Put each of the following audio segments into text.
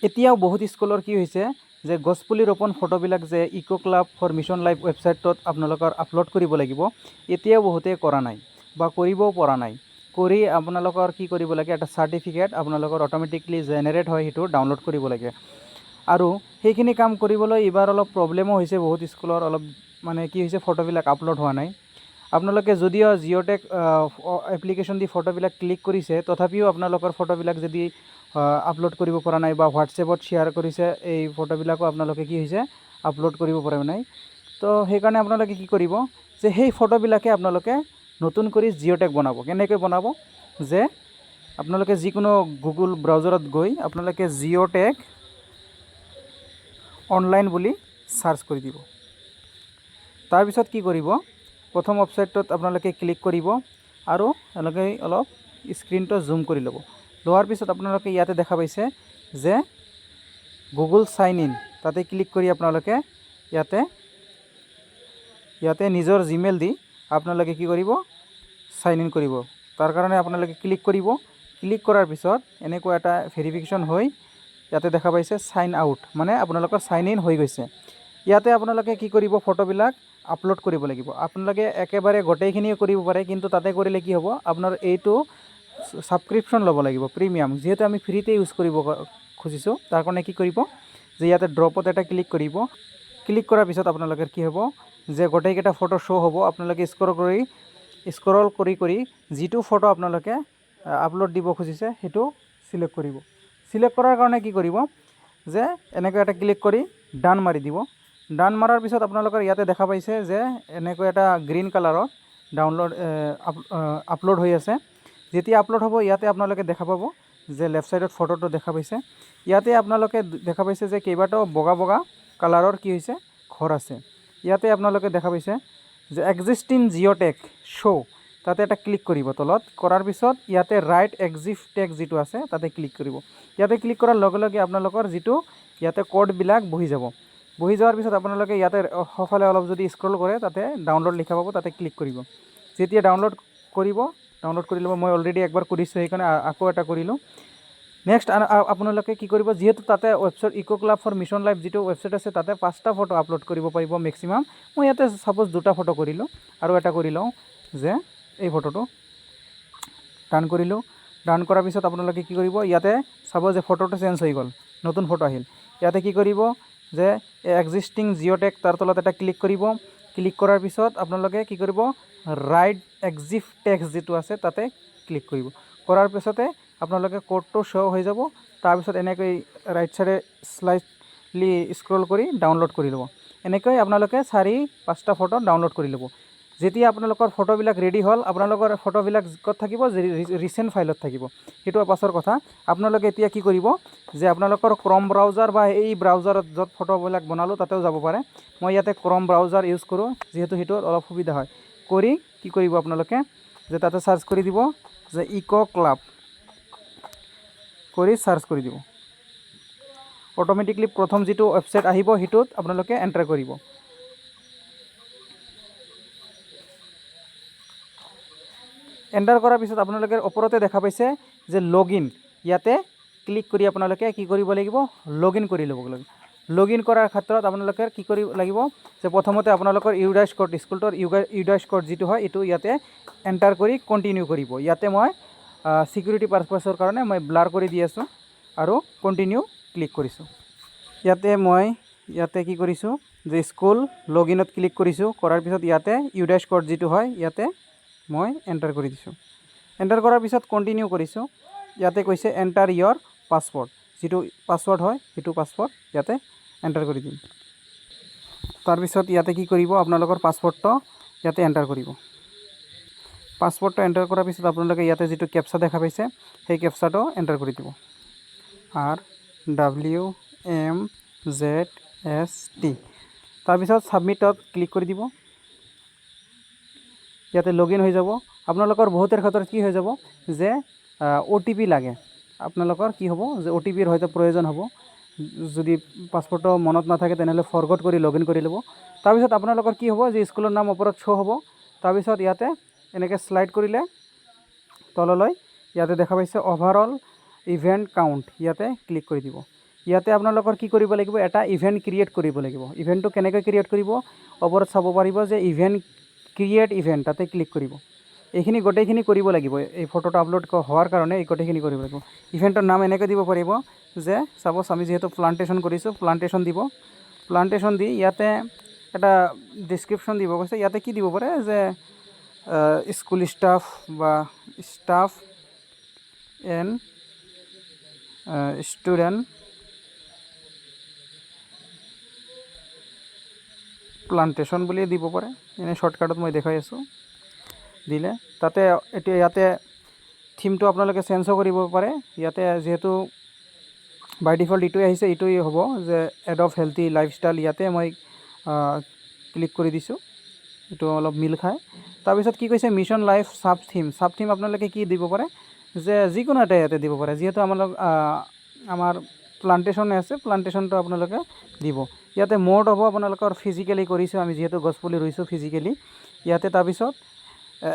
এতিয়াও বহুত স্কুলৰ কি হৈছে যে গছপুলি ৰোপণ ফটোবিলাক যে eco club for mission life ৱেবছাইটত আপোনালোকৰ আপলোড কৰিব লাগিব, এতিয়াও বহুতে কৰা নাই বা কৰিবও পৰা নাই। কৰি আপোনালোকৰ কি কৰিব লাগে, এটা চাৰ্টিফিকেট আপোনালোকৰ অট'মেটিকলি জেনেৰেট হয়, সেইটো ডাউনলোড কৰিব লাগে। আৰু সেইখিনি কাম কৰিবলৈ এইবাৰ অলপ প্ৰব্লেমো হৈছে, বহুত স্কুলৰ অলপ মানে কি হৈছে, ফটোবিলাক আপলোড হোৱা নাই। আপোনালোকে যদিও জিঅ'টেক এপ্লিকেশ্যন দি ফটোবিলাক ক্লিক কৰিছে, তথাপিও আপোনালোকৰ ফটোবিলাক যদি আপলোড কৰিব পৰা নাই বা হোৱাটছএপত শ্বেয়াৰ কৰিছে, এই ফটোবিলাকো আপোনালোকে কি হৈছে, আপলোড কৰিব পৰা নাই। তো সেইকাৰণে আপোনালোকে কি কৰিব, যে সেই ফটোবিলাকে আপোনালোকে নতুন কৰি জিঅ'টেক বনাব। কেনেকৈ বনাব, যে আপোনালোকে যিকোনো গুগল ব্ৰাউজাৰত গৈ আপোনালোকে জিঅ'টেক অনলাইন বুলি সাৰ্চ কৰি দিব। তাৰপিছত কি কৰিব, প্ৰথম ৱেবছাইটটোত আপোনালোকে ক্লিক কৰিব আৰু এনেকৈ অলপ স্ক্ৰীনটো জুম কৰি ল'ব। লোৱাৰ পিছত আপোনালোকে ইয়াতে দেখা পাইছে যে গুগল সাইন ইন, তাতে ক্লিক কৰি আপোনালোকে ইয়াতে নিজৰ জিমেইল দি আপোনালোকে কি কৰিব, সাইন ইন কৰিব। তাৰ কাৰণে আপোনালোকে ক্লিক কৰিব। ক্লিক কৰাৰ পিছত এনেকুৱা এটা ভেৰিফিকেশ্যন হৈ ইয়াতে দেখা পাইছে সাইন আউট, মানে আপোনালোকৰ সাইন ইন হৈ গৈছে। ইয়াতে আপোনালোকে কি কৰিব, ফটোবিলাক আপলোড কৰিব লাগিব। আপোনালোকে একেবাৰে গোটেইখিনি কৰিব পাৰে, কিন্তু তাতে কৰিলে কি হ'ব, আপোনাৰ এইটো ছাবস্ক্ৰিপশ্যন ল'ব লাগিব, প্ৰিমিয়াম। যিহেতু আমি ফ্ৰীতে ইউজ কৰিব খুজিছোঁ, তাৰ কাৰণে কি কৰিব, যে ইয়াতে ড্ৰপত এটা ক্লিক কৰিব। ক্লিক কৰাৰ পিছত আপোনালোকৰ কি হ'ব, যে গোটেইকেইটা ফটো শ্ব' হ'ব। আপোনালোকে স্ক্ৰল কৰি যিটো ফটো আপোনালোকে আপলোড দিব খুজিছে সেইটো চিলেক্ট কৰিব। চিলেক্ট কৰাৰ কাৰণে কি কৰিব, যে এনেকৈ এটা ক্লিক কৰি ডান মাৰি দিব। ডান মাৰাৰ পিছত আপোনালোকৰ ইয়াতে দেখা পাইছে যে এনেকৈ এটা গ্ৰীণ কালাৰত আপলোড হৈ আছে। যেতিয়া আপলোড হ'ব, ইয়াতে আপোনালোকে দেখা পাব যে লেফ্ট ছাইডত ফটোটো দেখা পাইছে। ইয়াতে আপোনালোকে দেখা পাইছে যে কেইবাটাও বগা বগা কালাৰৰ কি হৈছে, ঘৰ আছে। ইয়াতে আপোনালোকে দেখা পাইছে যে এক্সিষ্টিং জিঅ'টেক শ্ব', তাতে এটা ক্লিক কৰিব। তলত কৰাৰ পিছত ইয়াতে ৰাইট এক্সিফটেক যিটো আছে তাতে ক্লিক কৰিব। ইয়াতে ক্লিক কৰাৰ লগে লগে আপোনালোকৰ যিটো ইয়াতে কোডবিলাক বহি যাব। বহি যোৱাৰ পিছত আপোনালোকে ইয়াতে সফালে অলপ যদি স্ক্ৰল কৰে, তাতে ডাউনলোড লিখা পাব, তাতে ক্লিক কৰিব। যেতিয়া ডাউনলোড কৰি ল'ব, মই অলৰেডি একবাৰ কৰিছোঁ, সেইকাৰণে আকৌ এটা কৰিলোঁ। নেক্সট আপোনালোকে কি কৰিব, যিহেতু তাতে website eco club for mission life যিটো ৱেবছাইট আছে, তাতে 5টা ফটো আপলোড কৰিব পাৰিব মেক্সিমাম। মই ইয়াতে ছাপ'জ 2টা ফটো কৰিলোঁ, আৰু এটা কৰি লওঁ, যে এই ফটোটো ডান কৰিলোঁ। ডান কৰাৰ পিছত আপোনালোকে কি কৰিব, ইয়াতে চাব যে ফটোটো চেঞ্জ হৈ গ'ল, নতুন ফটো আহিল। ইয়াতে কি কৰিব, যে এক্সিষ্টিং জিঅ'টেক, তাৰ তলত এটা ক্লিক কৰিব। ক্লিক কৰাৰ পিছত আপোনালোকে কি কৰিব, ৰাইট এক্সিফটেক যিটো আছে তাতে ক্লিক কৰিব। কৰাৰ পিছতে আপোনালোকে কোডটো শ্ব' হৈ যাব। তাৰপিছত এনেকৈ ৰাইট চাইডে স্লাইডলি স্ক্ৰল কৰি ডাউনলোড কৰি ল'ব। এনেকৈ আপোনালোকে 4-5টা ফটো ডাউনলোড কৰি ল'ব। যেতিয়া আপোনালোকৰ ফটোবিলাক ৰেডি হ'ল, আপোনালোকৰ ফটোবিলাক ক'ত থাকিব, ৰিচেণ্ট ফাইলত থাকিব। সেইটো পাছৰ কথা। আপোনালোকে এতিয়া কি কৰিব, যে আপোনালোকৰ ক্ৰম ব্ৰাউজাৰ বা এই ব্ৰাউজাৰত য'ত ফটোবিলাক বনালোঁ তাতেও যাব পাৰে। মই ইয়াতে ক্ৰম ব্ৰাউজাৰ ইউজ কৰোঁ, যিহেতু সেইটো অলপ সুবিধা হয়। কৰি কি কৰিব আপোনালোকে, যে তাতে চাৰ্চ কৰি দিব যে ইকো ক্লাব, কৰি চাৰ্চ কৰি দিব। অট'মেটিকলি প্ৰথম যিটো ৱেবছাইট আহিব সেইটোত আপোনালোকে এণ্টাৰ কৰিব। এণ্টাৰ কৰাৰ পিছত আপোনালোকে ওপৰতে দেখা পাইছে যে লগ ইন, ইয়াতে ক্লিক কৰি আপোনালোকে কি কৰিব লাগিব, লগ ইন কৰি ল'ব লাগিব। লগ ইন কৰাৰ ক্ষেত্ৰত আপোনালোকে কি কৰিব লাগিব, যে প্ৰথমতে আপোনালোকৰ ইউডাইছ কোড, স্কুলটোৰ ইউডাইছ কোড যিটো হয়, এইটো ইয়াতে এণ্টাৰ কৰি কণ্টিনিউ কৰিব। ইয়াতে মই ছিকিউৰিটি পাৰপাছৰ কাৰণে মই ব্লাৰ কৰি দি আছোঁ আৰু কণ্টিনিউ ক্লিক কৰিছোঁ। ইয়াতে কি কৰিছোঁ, যে স্কুল লগ ইনত ক্লিক কৰিছোঁ। কৰাৰ পিছত ইয়াতে ইউডাইছ কোড যিটো হয়, ইয়াতে মই এণ্টাৰ কৰি দিছোঁ। এণ্টাৰ কৰাৰ পিছত কণ্টিনিউ কৰিছোঁ। ইয়াতে কৈছে এণ্টাৰ ইয়ৰ পাছৱৰ্ড, যিটো পাছৱৰ্ড হয় সেইটো পাছৱৰ্ড ইয়াতে এণ্টাৰ কৰি দিম। তাৰপিছত ইয়াতে কি কৰিব, আপোনালোকৰ পাছৱৰ্ডটো ইয়াতে এণ্টাৰ কৰিব। পাছৱৰ্ডটো এণ্টাৰ কৰাৰ পিছত আপোনালোকে ইয়াতে যিটো কেপচা দেখা পাইছে, সেই কেপচাটো এণ্টাৰ কৰি দিব। RWMZST। তাৰপিছত ছাবমিটত ক্লিক কৰি দিব। ইয়াতে লগ ইন হৈ যাব। আপোনালোকৰ বহুতৰ ক্ষেত্ৰত কি হৈ যাব, যে OTP লাগে। আপোনালোকৰ কি হ'ব, যে OTPৰ হয়তো প্ৰয়োজন হ'ব। যদি পাছৱৰ্ডটো মনত নাথাকে, তেনেহ'লে ফৰগট কৰি লগ ইন কৰি ল'ব। তাৰপিছত আপোনালোকৰ কি হ'ব, যে স্কুলৰ নাম ওপৰত শ্ব' হ'ব। তাৰপিছত ইয়াতে এনেকৈ শ্লাইড কৰিলে তললৈ ইয়াতে দেখা পাইছে অভাৰঅল ইভেণ্ট কাউণ্ট, ইয়াতে ক্লিক কৰি দিব। ইয়াতে আপোনালোকৰ কি কৰিব লাগিব, এটা ইভেণ্ট ক্ৰিয়েট কৰিব লাগিব। ইভেণ্টটো কেনেকৈ ক্ৰিয়েট কৰিব, ওপৰত চাব পাৰিব যে ইভেণ্ট ক্ৰিয়েট ইভেণ্ট, তাতে ক্লিক কৰিব। এইখিনি গোটেইখিনি কৰিব লাগিব, এই ফটোটো আপলোড হোৱাৰ কাৰণে এই গোটেইখিনি কৰিব লাগিব। ইভেণ্টৰ নাম এনেকৈ দিব পাৰিব যে চাপ'জ আমি যিহেতু প্লান্টেশ্যন কৰিছোঁ, প্লান্টেশ্যন দিব। প্লান্টেশ্যন দি ইয়াতে এটা ডিছক্ৰিপশ্যন দিব কৈছে, ইয়াতে কি দিব পাৰে যে স্কুল ষ্টাফ বা ষ্টাফ এণ্ড ষ্টুডেণ্ট প্লান্টেশ্যন বুলি দিব পাৰে। এনে শ্বৰ্টকাটত মই দেখাই আছোঁ। দিলে তাতে এতিয়া ইয়াতে থিমটো আপোনালোকে চেঞ্জো কৰিব পাৰে। ইয়াতে যিহেতু বাই ডিফল্ট এইটোৱে আহিছে, এইটোৱে হ'ব যে এডপ্ট হেল্থি লাইফষ্টাইল। ইয়াতে মই ক্লিক কৰি দিছোঁ, এইটো অলপ মিল খায়। তাৰপিছত কি কৈছে, মিছন লাইফ চাব থিম। চাব থিম আপোনালোকে কি দিব পাৰে, যে যিকোনো এটা ইয়াতে দিব পাৰে। যিহেতু আমাৰ প্লান্টেশ্যনে আছে, প্লান্টেশ্যনটো আপোনালোকে দিব। ইয়াতে মোড হ'ব আপোনালোকৰ ফিজিকেলি কৰিছোঁ, আমি যিহেতু গছপুলি ৰুইছোঁ ফিজিকেলি। ইয়াতে তাৰপিছত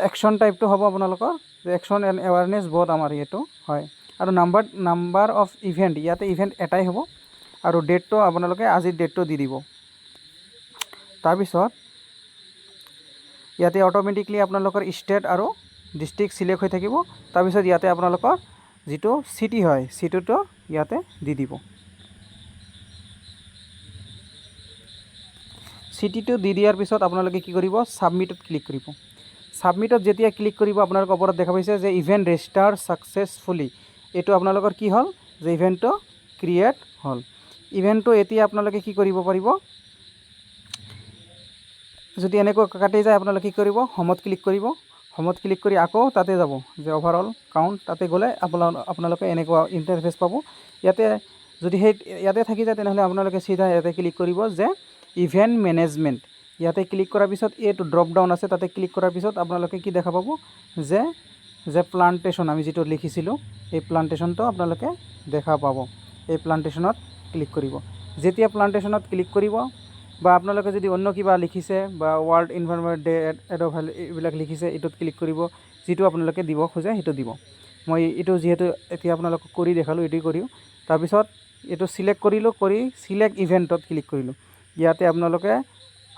একশ্যন টাইপটো হ'ব আপোনালোকৰ যে একশ্যন এণ্ড এৱাৰনেছ বহুত আমাৰ এইটো হয়। আৰু নাম্বাৰ অফ ইভেণ্ট, ইয়াতে ইভেণ্ট এটাই হ'ব। আৰু ডেটটো আপোনালোকে আজিৰ ডেটটো দি দিব। তাৰপিছত ইয়াতে অট'মেটিকলি আপোনালোকৰ ষ্টেট আৰু ডিষ্ট্ৰিক্ট চিলেক্ট হৈ থাকিব। তাৰপিছত ইয়াতে আপোনালোকৰ যিটো চিটি হয়, চিটিটো ইয়াতে দি দিব। চিটিটো দি দিয়াৰ পিছত আপোনালোকে কি কৰিব, ছাবমিটত ক্লিক কৰিব। ছাবমিটত যেতিয়া ক্লিক কৰিব, আপোনালোকৰ ওপৰত দেখা পাইছে যে ইভেণ্ট ৰেজিষ্টাৰ ছাকচেছফুলি। এইটো আপোনালোকৰ কি হ'ল, যে ইভেণ্টটো ক্ৰিয়েট হ'ল। ইভেণ্টটো এতিয়া আপোনালোকে কি কৰিব পাৰিব, যদি এনেকৈ কাটি যায় আপোনালোকে কি কৰিব, হোমত ক্লিক কৰিব। হোমত ক্লিক কৰি আকৌ তাতে যাব, যে অভাৰঅল কাউণ্ট, তাতে গ'লে আপোনালোকে এনেকুৱা ইণ্টাৰফেচ পাব। ইয়াতে যদি ইয়াতে থাকি যায়, তেনেহ'লে আপোনালোকে চিধা ইয়াতে ক্লিক কৰিব যে ইভেণ্ট মেনেজমেণ্ট। ইয়াতে ক্লিক কৰাৰ পিছত এইটো ড্ৰপ ডাউন আছে, তাতে ক্লিক কৰাৰ পিছত আপোনালোকে কি দেখা পাব, যে প্লান্টেশ্যন আমি যিটো লিখিছিলোঁ, এই প্লান্টেশ্যনটো আপোনালোকে দেখা পাব। এই প্লান্টেশ্যনত ক্লিক কৰিব। যেতিয়া প্লান্টেশ্যনত ক্লিক কৰিব, বা আপোনালোকে যদি অন্য কিবা লিখিছে বা world environment day adopt health এইবিলাক লিখিছে, এইটোত ক্লিক কৰিব। যিটো আপোনালোকে দিব খোজে সেইটো দিব। মই এইটো যিহেতু এতিয়া আপোনালোকক কৰি দেখালোঁ, এইটোৱে কৰিও। তাৰপিছত এইটো চিলেক্ট কৰিলোঁ, কৰি চিলেক্ট ইভেণ্টত ক্লিক কৰিলোঁ। ইয়াতে আপোনালোকে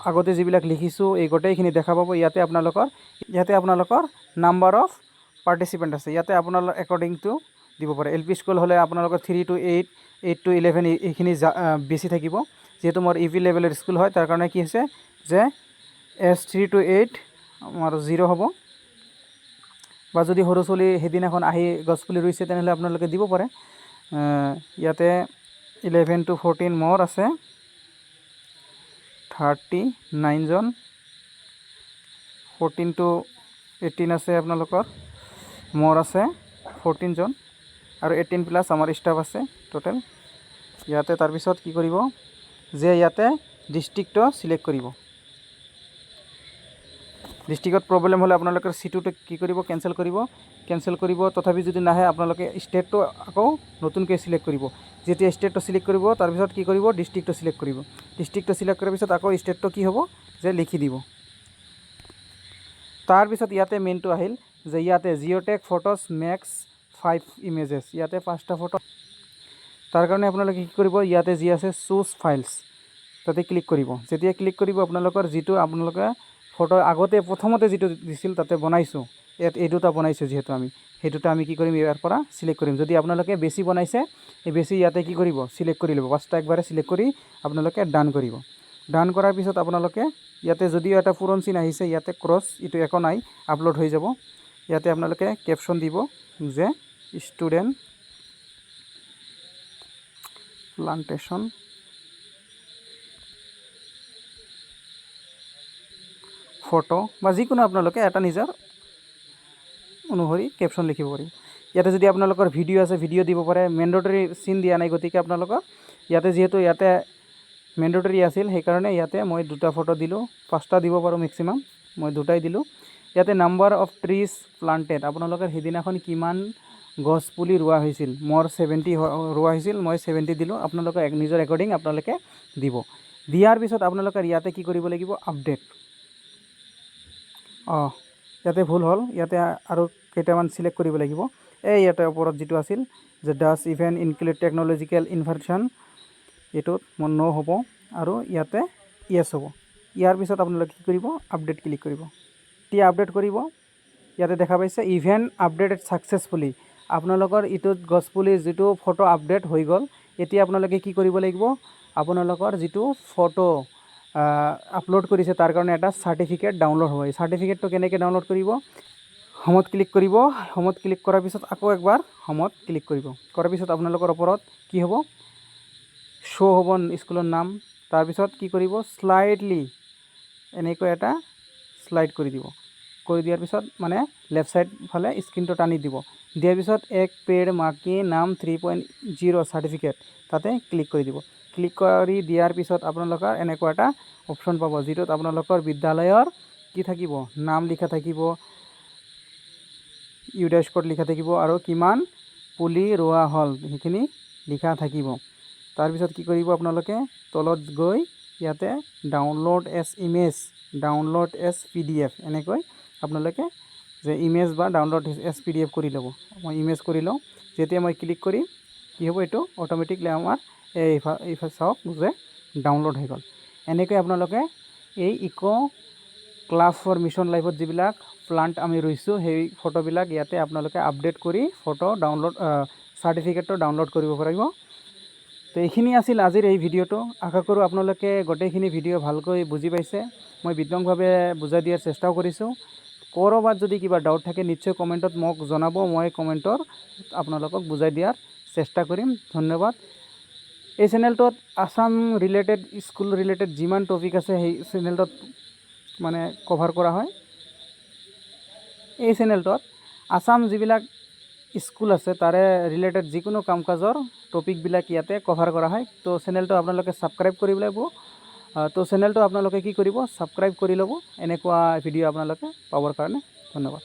আগতে যিবিলাক লিখিছোঁ এই গোটেইখিনি দেখা পাব। ইয়াতে আপোনালোকৰ নাম্বাৰ অফ পাৰ্টিচিপেণ্ট আছে। ইয়াতে আপোনালোকৰ একৰ্ডিং টু দিব পাৰে। এল পি স্কুল হ'লে আপোনালোকৰ 3 to 8, 8 to 11 এইখিনি বেছি থাকিব। যিহেতু মোৰ ইভি লেভেলৰ স্কুল হয়, তাৰ কাৰণে কি হৈছে যে এজ 3 to 8 আমাৰ 0 হ'ব। বা যদি সৰু ছোৱালী সেইদিনাখন আহি গছপুলি ৰুইছে, তেনেহ'লে আপোনালোকে দিব পাৰে। ইয়াতে 11 to 14 মোৰ আছে 39 জন। 14 to 18 আছে আপোনালোকৰ, মোৰ আছে 14 জন। আৰু 18 প্লাছ আমাৰ ষ্টাফ আছে টোটেল। ইয়াতে তাৰপিছত কি কৰিব, যে ইয়াতে ডিষ্ট্ৰিক্টটো চিলেক্ট কৰিব। ডিষ্ট্ৰিক্টত প্ৰব্লেম হ'লে আপোনালোকৰ চিটোটো কি কৰিব, কেঞ্চেল কৰিব। তথাপি যদি নাহে, আপোনালোকে ষ্টেটটো আকৌ নতুনকৈ চিলেক্ট কৰিব। যেতিয়া ষ্টেটটো চিলেক্ট কৰিব, তাৰপিছত কি কৰিব, ডিষ্ট্ৰিক্টটো চিলেক্ট কৰিব। ডিষ্ট্ৰিক্টটো চিলেক্ট কৰাৰ পিছত আকৌ ষ্টেটটো কি হ'ব, যে লিখি দিব। তাৰপিছত ইয়াতে মেইনটো আহিল, যে ইয়াতে জিঅ'টেক ফটোজ মেক্স 5 ইমেজেছ। ইয়াতে 5টা ফটো। তাৰ কাৰণে আপোনালোকে কি কৰিব, ইয়াতে যি আছে চুজ ফাইলছ, তাতে ক্লিক কৰিব। যেতিয়া ক্লিক কৰিব, আপোনালোকৰ যিটো আপোনালোকে ফটো আগতে প্ৰথমতে যিটো দিছিল তাতে বনাইছোঁ, ইয়াত এই দুটা বনাইছোঁ যিহেতু সেই দুটা আমি কি কৰিম, ইয়াৰ পৰা চিলেক্ট কৰিম। যদি আপোনালোকে বেছি বনাইছে, এই বেছি ইয়াতে কি কৰিব, চিলেক্ট কৰি ল'ব। 5টা একবাৰে চিলেক্ট কৰি আপোনালোকে ডান কৰিব। ডান কৰাৰ পিছত আপোনালোকে ইয়াতে যদিও এটা পূৰণ চিন আহিছে, ইয়াতে ক্ৰছ, এইটো একো নাই, আপলোড হৈ যাব। ইয়াতে আপোনালোকে কেপশ্যন দিব যে ষ্টুডেণ্ট প্লান্টেশ্যন ফটো, বা যিকোনো আপোনালোকে এটা নিজৰ অনুসৰি কেপশ্যন লিখিব পাৰিব। ইয়াতে যদি আপোনালোকৰ ভিডিঅ' আছে, ভিডিঅ' দিব পাৰে। মেণ্ডেটৰী চিন দিয়া নাই, গতিকে আপোনালোকৰ ইয়াতে যিহেতু ইয়াতে মেণ্ডেটৰী আছিল, সেইকাৰণে ইয়াতে মই 2টা ফটো দিলোঁ। 5টা দিব পাৰোঁ মেক্সিমাম, মই 2টাই দিলোঁ। ইয়াতে নাম্বাৰ অফ ট্ৰিজ প্লান্টেড, আপোনালোকৰ সেইদিনাখন কিমান গছ পুলি ৰোৱা হৈছিল। মোৰ 70 ৰোৱা হৈছিল, মই 70 দিলোঁ। আপোনালোকে নিজৰ একৰ্ডিং আপোনালোকে দিব। দিয়াৰ পিছত আপোনালোকে ইয়াতে কি কৰিব লাগিব, আপডেট। ইয়াতে ভুল হ'ল, ইয়াতে আৰু কেইটামান চিলেক্ট কৰিব লাগিব। এই ইয়াতে ওপৰত যিটো আছিল যে ডাছ ইভেণ্ট ইনক্লুড টেকন'লজিকেল ইনভাৰ্চন, এইটোত মোৰ ন' হ'ব আৰু ইয়াতে য়েছ হ'ব। ইয়াৰ পিছত আপোনালোকে কি কৰিব, আপডেট ক্লিক কৰিব। এতিয়া আপডেট কৰিব, ইয়াতে দেখা পাইছে ইভেণ্ট আপডেটেড ছাকচেছফুলি। আপোনালোকৰ ইটোত গছপুলিৰ যিটো ফটো আপডেট হৈ গ'ল। এতিয়া আপোনালোকে কি কৰিব লাগিব, আপোনালোকৰ যিটো ফটো আপলোড কৰিছে তাৰ কাৰণে এটা চাৰ্টিফিকেট ডাউনলোড হ'ব। এই চাৰ্টিফিকেটটো কেনেকৈ ডাউনলোড কৰিব, হোমত ক্লিক কৰিব। হোমত ক্লিক কৰাৰ পিছত আকৌ একবাৰ হোমত ক্লিক কৰিব। কৰাৰ পিছত আপোনালোকৰ ওপৰত কি হ'ব, শ্ব' হ'ব স্কুলৰ নাম। তাৰপিছত কি কৰিব, শ্লাইডলি এনেকৈ এটা শ্লাইড কৰি দিব। কৰি দিয়াৰ পিছত মানে লেফ্ট ছাইড ফালে স্ক্ৰীনটো টানি দিব। দিয়াৰ পিছত এক পেড মাকি নাম 3.0 চাৰ্টিফিকেট তাতে ক্লিক কৰি দিব। ক্লিক কৰি দিয়াৰ পিছত আপোনালোকৰ এনেকুৱা এটা অপশ্যন পাব, যিটোত আপোনালোকৰ বিদ্যালয়ৰ কি থাকিব, নাম লিখা থাকিব, ইউডাইছ কোড লিখা থাকিব আৰু কিমান পুলি ৰোৱা হ'ল সেইখিনি লিখা থাকিব। তাৰপিছত কি কৰিব, আপোনালোকে তলত গৈ ইয়াতে download as image, download as PDF এনেকৈ আপোনালোকে যে ইমেজ বা ডাউনলোড এজ PDF কৰি ল'ব। মই ইমেজ কৰি লওঁ। যেতিয়া মই ক্লিক কৰিম কি হ'ব, এইটো অট'মেটিকলি আমাৰ এইফালে চাওক যে ডাউনলোড হৈ গ'ল। এনেকৈ আপোনালোকে এই ক্লাব ফৰ মিছন লাইফত যিবিলাক প্লান্ট আমি ৰুইছোঁ সেই ফটোবিলাক ইয়াতে আপোনালোকে আপডেট কৰি ফটো ডাউনলোড চাৰ্টিফিকেটটো ডাউনলোড কৰিব পাৰিব। তো এইখিনি আছিল আজিৰ এই ভিডিঅ'টো। আশা কৰোঁ আপোনালোকে গোটেইখিনি ভিডিঅ' ভালকৈ বুজি পাইছে। মই বিতংভাৱে বুজাই দিয়াৰ চেষ্টাও কৰিছোঁ। ক'ৰবাত যদি কিবা ডাউট থাকে নিশ্চয় কমেণ্টত মোক জনাব, মই কমেণ্টৰ আপোনালোকক বুজাই দিয়াৰ চেষ্টা কৰিম। ধন্যবাদ। এই চেনেলটোত আছাম ৰিলেটেড, স্কুল ৰিলেটেড যিমান টপিক আছে সেই চেনেলটোত মানে কভাৰ কৰা হয়। এই চেনেলটোত আছাম যিবিলাক স্কুল আছে তাৰে ৰিলেটেড যিকোনো কাম কাজৰ টপিকবিলাক ইয়াতে কভাৰ কৰা হয়। তো চেনেলটো আপোনালোকে ছাবস্ক্ৰাইব কৰিব লাগিব। তো চেনেলটো আপোনালোকে কি কৰিব, ছাবস্ক্ৰাইব কৰি ল'ব, এনেকুৱা ভিডিঅ' আপোনালোকে পাবৰ কাৰণে। ধন্যবাদ।